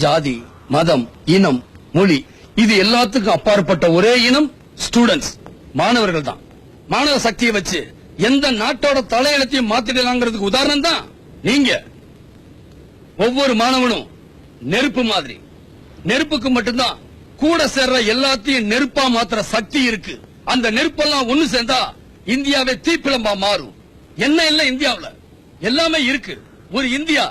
ஜாதி, மதம், இனம், மொழி இது எல்லாத்துக்கும் அப்பாற்பட்ட ஒரே இனம் ஸ்டூடெண்ட்ஸ், மாணவர்கள் தான். மாணவ சக்தியை வச்சு எந்த நாட்டோட தலையெழுத்தையும் மாத்திடலாங்கிறதுக்கு உதாரணம் தான் நீங்க. ஒவ்வொரு மாணவனும் நெருப்பு மாதிரி. நெருப்புக்கு மட்டும்தான் கூட சேர்ற எல்லாத்தையும் நெருப்பா மாத்திர சக்தி இருக்கு. அந்த நெருப்பெல்லாம் ஒண்ணு சேர்ந்தா இந்தியாவே தீப்பிழம்பா மாறும். என்ன இல்ல இந்தியாவுல எல்லாமே இருக்கு. ஒரு இந்தியா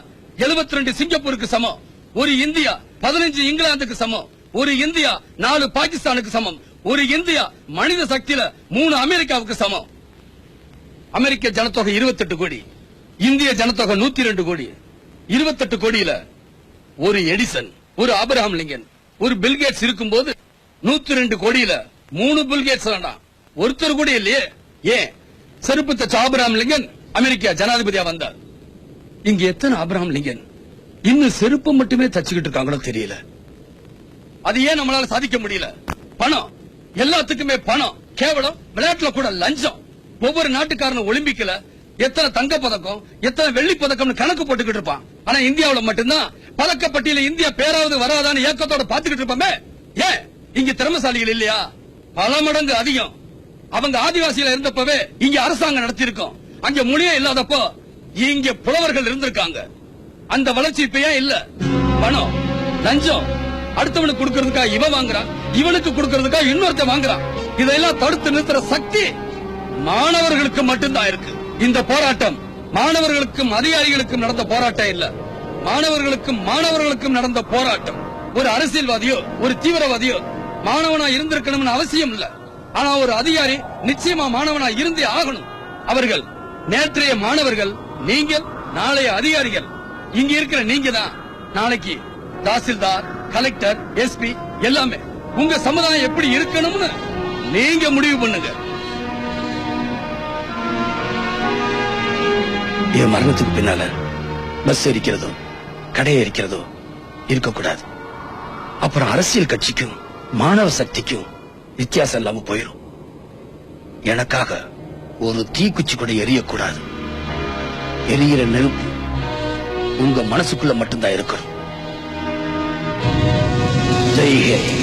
72 சிங்கப்பூருக்கு சமம். ஒரு இந்தியா 15 இங்கிலாந்துக்கு சமம். ஒரு இந்தியா 4 பாகிஸ்தானுக்கு சமம். ஒரு இந்தியா மனித சக்தியில 3 அமெரிக்காவுக்கு சமம். அமெரிக்க ஜனத்தொகை 28 கோடி, இந்திய ஜனத்தொகை 102 கோடி. 28 கோடியில ஒரு எடிசன், ஒரு ஆபிரகாம் லிங்கன், ஒரு பில்கேட்ஸ் இருக்கும்போது 102 கோடியில 3 பில்கேட்ஸ் வேண்டாம், ஒருத்தர் கூட இல்லையே. ஏன் செருப்பு தச்ச ஆபிரகாம் லிங்கன் அமெரிக்கா ஜனாதிபதியா வந்தார். இங்க எத்தனை ஆபிரகாம் லிங்கன் இன்னும் செருப்பு மட்டுமே தச்சுக்கிட்டு இருக்காங்களோ தெரியல. அது ஏன் நம்மளால சாதிக்க முடியல? பணம், எல்லாத்துக்குமே பணம். கேவலம் விளையாட்டுல கூட லஞ்சம். ஒவ்வொரு நாட்டுக்காரனும் ஒலிம்பிக்ல எத்தனை தங்க பதக்கம், எத்தனை வெள்ளி பதக்கம் கணக்கு போட்டுக்கிட்டு இருப்பான். ஆனா இந்தியாவுல மட்டும்தான் பதக்கப்பட்டியல இந்தியா பேராவது வராதான்னு ஏக்கத்தோட பாத்துக்கிட்டு இருப்போமே. ஏன் இங்க திறமசாலிகள் இல்லையா? பல மடங்கு அதிகம். அவங்க ஆதிவாசியில இருந்தப்பவே இங்க அரசாங்கம் நடத்தி இருக்கோம். அங்க மொழியே இல்லாதப்போ இங்க புலவர்கள் இருந்திருக்காங்க. அந்த வளர்ச்சி இப்ப ஏன் இல்ல? பணம், லஞ்சம், அடுத்தவனுக்கு கொடுக்கறதுக்காக இவன் வாங்குறான், இவனுக்கு கொடுக்கறதுக்காக இன்னொருத்த வாங்குறான். இதெல்லாம் தடுத்து நிறுத்துற சக்தி மாணவர்களுக்கு மட்டும்தான் இருக்கு. இந்த போராட்டம் மாணவர்களுக்கும் அதிகாரிகளுக்கும் நடந்த போராட்டம் இல்ல, மாணவர்களுக்கும் நடந்த போராட்டம். ஒரு அரசியல்வாதியோ ஒரு தீவிரவாதியோ மாணவனா இருந்திருக்கணும்னு அவசியம் இல்ல. ஆனா ஒரு அதிகாரி நிச்சயமா மாணவனா இருந்தே ஆகணும். அவர்கள் நேற்றைய மாணவர்கள், நீங்கள் நாளைய அதிகாரிகள். இங்க இருக்கிற நீங்க தான் நாளைக்கு தாசில்தார், கலெக்டர், எஸ்பி எல்லாமே. உங்க சமுதாயம் எப்படி இருக்கணும்னு நீங்க முடிவு பண்ணுங்க. என் மரணத்துக்கு பின்னால பஸ் எரிக்கிறதோ கடை எரிக்கிறதோ இருக்கக்கூடாது. அப்புறம் அரசியல் கட்சிக்கும் மாணவ சக்திக்கும் வித்தியாசம் இல்லாம போயிரும். எனக்காக ஒரு தீக்குச்சி கூட எரியக்கூடாது. எரியிற நெருப்பு உங்க மனசுக்குள்ள மட்டும்தான் இருக்கணும். ஜெய் ஹிந்த்.